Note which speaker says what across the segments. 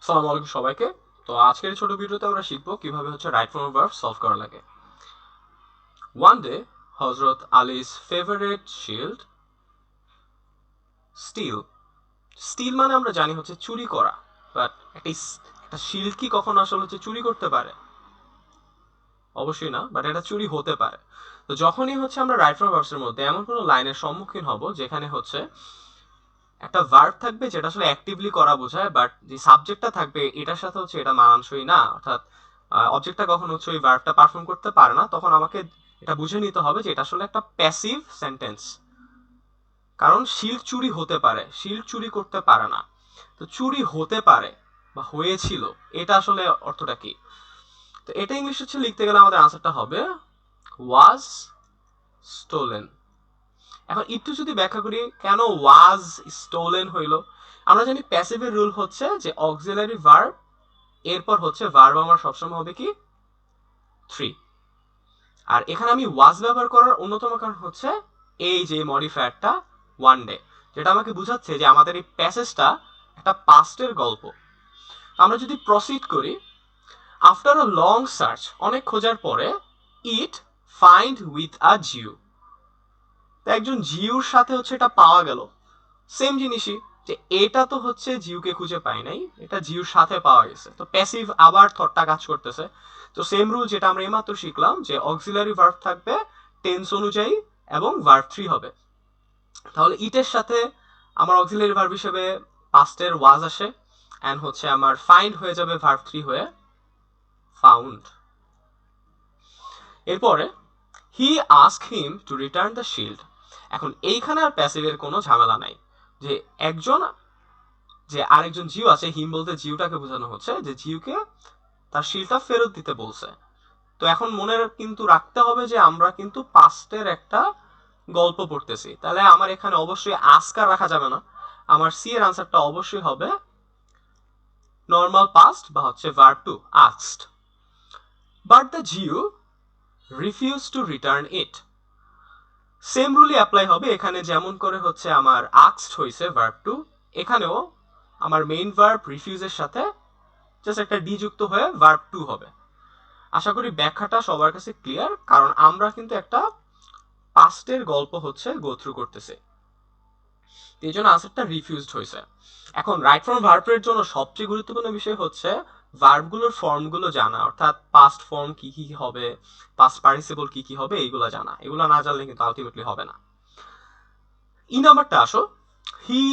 Speaker 1: আসসালামু আলাইকুম সবাইকে। তো আজকের ছোট ভিডিওতে আমরা শিখবো কিভাবে রাইট ফর্ম ভার্ব সলভ করা লাগে। ওয়ান ডে হযরত আলী's ফেভারিট শিল্ড স্টিল। স্টিল মানে আমরা জানি চুরি করা, বাট একটা শিল্ড কি কখনো আসলে চুরি করতে পারে? অবশ্যই না, বাট এটা চুরি হতে পারে। তো যখনই আমরা রাইট ফর্ম ভার্বস এর মধ্যে এমন কোনো লাইনের সম্মুখীন হব যেখানে একটা ভার্ব থাকবে যেটা আসলে অ্যাক্টিভলি করা বোঝায়, বাট যে সাবজেক্টটা থাকবে এটার সাথে এটা মানানসই না, অর্থাৎ অবজেক্টটা কখন ওই ভার্বটা পারফর্ম করতে পারে না, তখন আমাকে এটা বুঝে নিতে হবে যে এটা আসলে একটা প্যাসিভ সেন্টেন্স। কারণ শিল্ড চুরি হতে পারে, শিল্ড চুরি করতে পারে না। তো চুরি হতে পারে বা হয়েছিল, এটা আসলে অর্থটা কি? তো এটা ইংলিশ লিখতে গেলে আমাদের আনসারটা হবে ওয়াজ স্টোলেন। এখন একটু যদি ব্যাখ্যা করি কেন ওয়াজ স্টোলেন হইল। আমরা জানি প্যাসিভের রুল হচ্ছে যে অক্সিলারি ভার্ব এরপর ভার্ব আমার সবসময় হবে কি থ্রি। আর এখানে আমি ওয়াজ ব্যবহার করার অন্যতম কারণ এই যে মডিফায়ারটা ওয়ান ডে, যেটা আমাকে বুঝাচ্ছে যে আমাদের এই প্যাসেজটা একটা পাস্টের গল্প। আমরা যদি প্রসিড করি, আফটার আ লং সার্চ, অনেক খোঁজার পরে, ইট ফাইন্ড উইথ আ জিউ, একজন জিউর সাথে এটা পাওয়া গেল। সেম জিনিসই, যে এটা তো জিউকে খুঁজে পাই নাই, এটা জিউর সাথে পাওয়া গেছে। তো প্যাসিভ আবার থটটা কাজ করতেছে। তো সেম রুল যেটা আমরা এইমাত্র শিখলাম, যে অক্সিলারি ভার্ব থাকবে টেন্স অনুযায়ী এবং ভার্ব থ্রি হবে। তাহলে ইটের সাথে আমার অক্সিলারি ভার্ব হিসেবে পাস্টের ওয়াজ আসে, এন্ড আমার ফাইন্ড হয়ে যাবে ভার্ব থ্রি হয়ে ফাউন্ড। এরপরে he ask him to return the shield. এখন এইখানে আর প্যাসিভের কোনো ঝামেলা নাই, যে একজন, যে আরেকজন জিউ আছে, হিম বলতে জিউটাকে বোঝানো হচ্ছে, যে জিউকে তার শিলটা ফেরত দিতে বলছে। তো এখন মনে কিন্তু রাখতে হবে যে আমরা কিন্তু পাস্টের একটা গল্প পড়তেছি, তাহলে আমার এখানে অবশ্যই আস্কার রাখা যাবে না। আমার সি এর আনসারটা অবশ্যই হবে নর্মাল পাস্ট বা verb two asked. But the Jew refuse to return it. Same রুলই অ্যাপ্লাই হবে এখানে, যেমন করে আমার আস্কড হইছে ভার্ব টু, এখানেও আমার মেইন ভার্ব রিফিউজের সাথে জাস্ট একটা ডি যুক্ত হয়ে ভার্ব টু হবে। আশা করি ব্যাখ্যাটা সবার কাছে ক্লিয়ার, কারণ আমরা কিন্তু একটা পাস্টের গল্প গো থ্রু করতেছে, এই জন্য আনসারটা রিফিউজড হয়েছে। এখন রাইট ফর্ম ভার্বের জন্য সবচেয়ে গুরুত্বপূর্ণ বিষয় ভার্বগুলোর ফর্মগুলো জানা, অর্থাৎ পাস্ট ফর্ম কি কি হবে, পাস্ট পার্টিসিপল কি কি হবে, এইগুলো জানা। এগুলো না জানলে কিন্তু আলটিমেটলি হবে না। ই নাম্বারটা আসো, he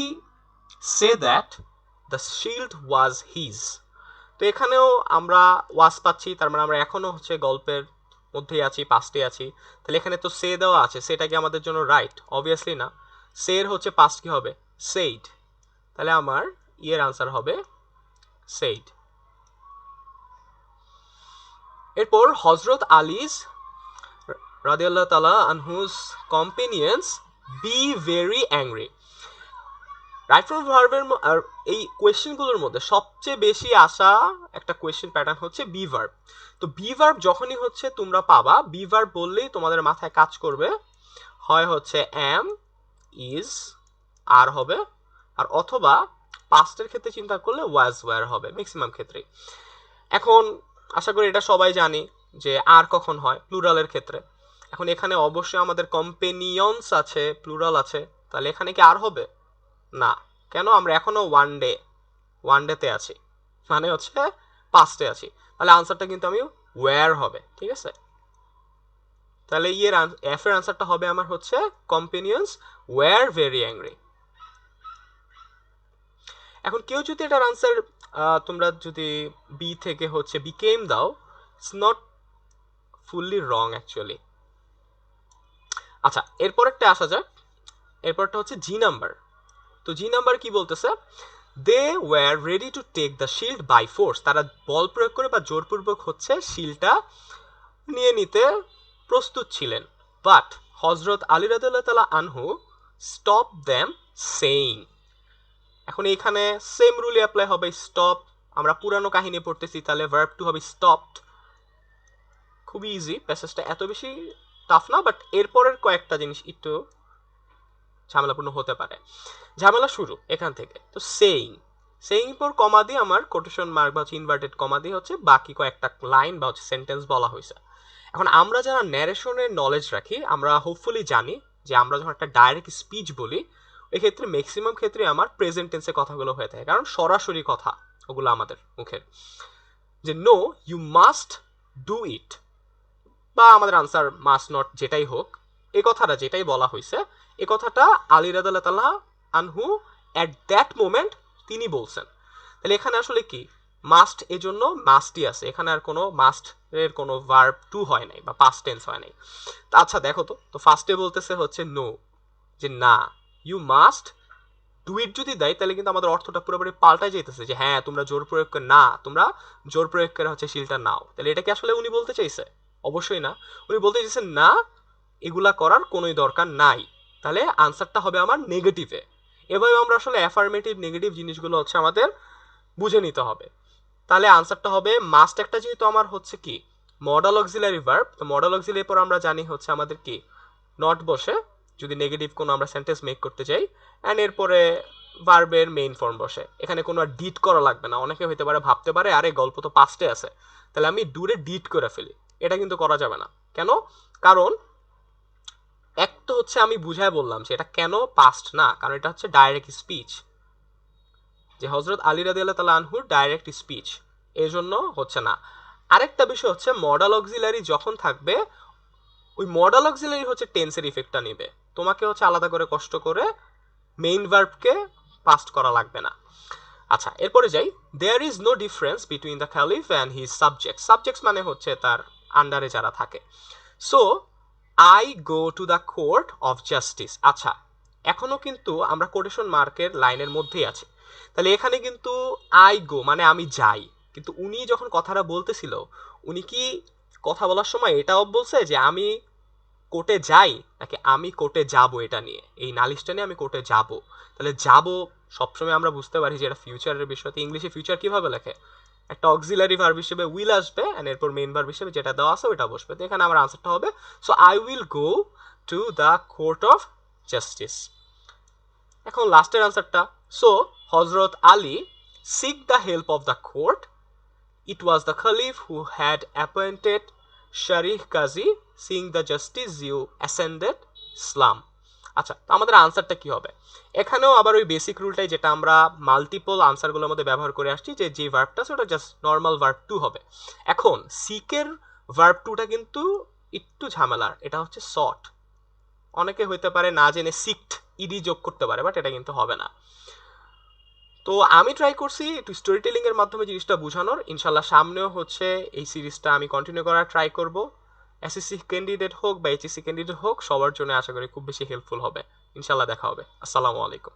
Speaker 1: say that the shield was his. তো এখানেও আমরা ওয়াজ পাচ্ছি, তার মানে আমরা এখনো গল্পের মধ্যেই আছি, পাস্টে আছি। তাহলে এখানে তো সে দেওয়া আছে, সেটা কি আমাদের জন্য রাইট? অবভিয়াসলি না। সের পাস্ট কি হবে? সেইড। তাহলে আমার ইয়ের আনসার হবে সেইড। এরপর হযরত আলীজ রাদিয়াল্লাহু তাআলা আনহুজ companions be very angry. Right form ভার্বের এই কোয়েশ্চেনগুলোর মধ্যে সবচেয়ে বেশি আসা একটা কোয়েশ্চেন প্যাটার্ন বি ভার্ব। তো বি ভার্ব যখনই তোমরা পাবা, বি ভার্ব বললেই তোমাদের মাথায় কাজ করবে হয় এম, ইজ, আর হবে, আর অথবা পাস্টের ক্ষেত্রে চিন্তা করলে ওয়াজ, ওয়্যার হবে ম্যাক্সিমাম ক্ষেত্রে। এখন আশা করি এটা সবাই জানি যে আর কখন হয়, প্লুরালের ক্ষেত্রে। এখন এখানে অবশ্যই আমাদের কম্পেনিয়ন্স আছে, প্লুরাল আছে, তাহলে এখানে কি আর হবে না? কেন? আমরা এখনো ওয়ান ডেতে আছি, মানে পাস্টে আছি। তাহলে আনসারটা কিন্তু আমি ওয়্যার হবে, ঠিক আছে? তাহলে ইয়ের এফ এর আনসারটা হবে আমার কম্পেনিয়ন্স ওয়্যার ভেরি অ্যাংরি। এখন কেউ যদি এটার আনসার তোমরা যদি বি থেকে বিকেম দাও, it's not fully wrong actually. আচ্ছা, এরপরেরটা আসা যাক। এরপরটা জি নাম্বার। তো জি নাম্বার কি বলতেছে? They were ready to take the shield by force. তারা বল প্রয়োগ করে বা জোরপূর্বক শিল্ডটা নিয়ে নিতে প্রস্তুত ছিলেন। বাট হযরত আলী রাদিয়াল্লাহু তাআলা আনহু স্টপ দেম সেইং। এখন এইখানে সেম রুলই অ্যাপ্লাই হবে, স্টপ। আমরা পুরানো কাহিনী পড়তেছি, তাহলে ভার্ব টু হবে স্টপড। খুবই ইজি, প্যাসেজটা এত বেশি টাফ না, বাট এরপরের কয়েকটা জিনিস একটু ঝামেলাপূর্ণ হতে পারে। ঝামেলা শুরু এখান থেকে। তো সেইং, সেইং পর কমা দিয়ে আমার কোটেশন মার্ক বা হচ্ছে ইনভার্টেড কমা দিয়ে হচ্ছে বাকি কয়েকটা লাইন বা হচ্ছে সেন্টেন্স বলা হয়েছে। এখন আমরা যারা ন্যারেশনের নলেজ রাখি আমরা হোপফুলি জানি যে আমরা যখন একটা ডাইরেক্ট স্পিচ বলি এক্ষেত্রে ম্যাক্সিমাম ক্ষেত্রে আমার প্রেজেন্ট টেন্সে কথাগুলো হয়ে থাকে, কারণ সরাসরি কথা ওগুলো আমাদের মুখের। যে no you must do it বা আমাদের আনসার মাস্ট নট যেটাই হোক, এই কথাটা যেটাই বলা হয়েছে এই কথাটা আলী রাদিয়াল্লাহু তাআলা আনহু অ্যাট দ্যাট মোমেন্ট তিনি বলছেন। তাহলে এখানে আসলে কি মাস্ট এজন্য মাস্টই আছে, এখানে আর কোনো মাস্ট এর কোনো ভার্ব টু হয় নাই বা পাস্ট টেন্স হয় নাই। আচ্ছা দেখো তো ফার্স্টে বলতেছে হচ্ছে নো, যে না, ইউ মাস্ট ডু ইট যদি দেয় তাহলে কিন্তু আমাদের অর্থটা পুরোপুরি পাল্টাই যাইতেছে যে হ্যাঁ তোমরা জোর প্রয়োগ করে, না তোমরা জোর প্রয়োগ করে হচ্ছে শিলটা নাও। তাহলে এটা কি আসলে উনি বলতে চাইছে? অবশ্যই না। উনি বলতে চাইছেন না, এগুলা করার কোনোই দরকার নাই। তাহলে আনসারটা হবে আমার নেগেটিভে। এভাবে আমরা আসলে অ্যাফার্মেটিভ নেগেটিভ জিনিসগুলো হচ্ছে আমাদের বুঝে নিতে হবে। তাহলে আনসারটা হবে মাস্ট একটা যেহেতু আমার হচ্ছে কি মডাল অক্সিলারি ভার্ব, তো মডাল অক্সিলারি পর আমরা জানি হচ্ছে আমাদের কি নট বসে যদি নেগেটিভ কোনো আমরা সেন্টেন্স মেক করতে চাই, অ্যান্ড এরপরে ভার্বের মেইন ফর্ম বসে। এখানে কোনো আর ডিট করা লাগবে না। অনেকে হইতে পারে ভাবতে পারে আরে গল্প তো পাস্টে আছে, তাহলে আমি ডুরে ডিট করে ফেলি। এটা কিন্তু করা যাবে না। কেন? কারণ এক তো হচ্ছে আমি বুঝায় বললাম যে এটা কেন পাস্ট না, কারণ এটা হচ্ছে ডাইরেক্ট স্পিচ, যে হযরত আলী রাদিয়াল্লাহু তাআলা আনহুর ডাইরেক্ট স্পিচ, এই জন্য হচ্ছে না। আরেকটা বিষয় হচ্ছে মডাল অক্সিলারি যখন থাকবে ওই মডাল অক্সিলারি হচ্ছে টেন্সের ইফেক্টটা নেবে, তোমাকে হচ্ছে আলাদা করে কষ্ট করে মেইন ভার্বকে পাস্ট করা লাগবে না। আচ্ছা এরপরে যাই, there is no difference between the caliph and his subject. Subjects মানে হচ্ছে তার আন্ডারে যারা থাকে। So I go to the court of justice. আচ্ছা এখনো কিন্তু আমরা কোটেশন মার্কের লাইনের মধ্যেই আছি। তাহলে এখানে কিন্তু আই গো মানে আমি যাই, কিন্তু উনি যখন কথাটা বলতেছিল উনি কি কথা বলার সময় এটাও বলছে যে আমি কোর্টে যাই নাকি আমি কোর্টে যাব, এটা নিয়ে এই নালিশটা নিয়ে আমি কোর্টে যাব। তাহলে যাব সবসময় আমরা বুঝতে পারি যে এটা ফিউচারের বিষয়। তো ইংলিশে ফিউচার কিভাবে লেখে? একটা অক্সিলারি ভার্ব হিসেবে উইল আসবে এন্ড এরপর মেইন ভার্ব হিসেবে যেটা দেওয়া আছে ওটা বসবে। তো এখানে আমার আনসারটা হবে so I will go to the court of justice. এখন লাস্টের আনসারটা, সো হযরত Ali seek the help of the court, it was the caliph who had appointed Shuraih Qazi, sing the justice you ascended Islam. আচ্ছা তো আমাদের আনসারটা কি হবে? এখানেও আবার ওই বেসিক রুলটাই যেটা আমরা মাল্টিপল আনসারগুলোর মধ্যে ব্যবহার করে আসছি, যে যে ভার্বটা আছে ওটা জাস্ট নর্মাল ভার্ব টু হবে। এখন সিকের ভার্ব টুটা কিন্তু একটু ঝামেলার, এটা হচ্ছে শর্ট। অনেকে হইতে পারে না জেনে সিক্ট ইডি যোগ করতে পারে, বাট এটা কিন্তু হবে না। তো আমি ট্রাই করছি একটু স্টোরি টেলিং এর মাধ্যমে জিনিসটা বোঝানোর। ইনশাল্লাহ সামনেও হচ্ছে এই সিরিজটা আমি কন্টিনিউ করার ট্রাই করব। এসএসসি ক্যান্ডিডেট হোক বা এইচএসসি ক্যান্ডিডেট হোক, সবার জন্য আশা করি খুব বেশি হেল্পফুল হবে। ইনশাল্লাহ দেখা হবে। আসসালামু আলাইকুম।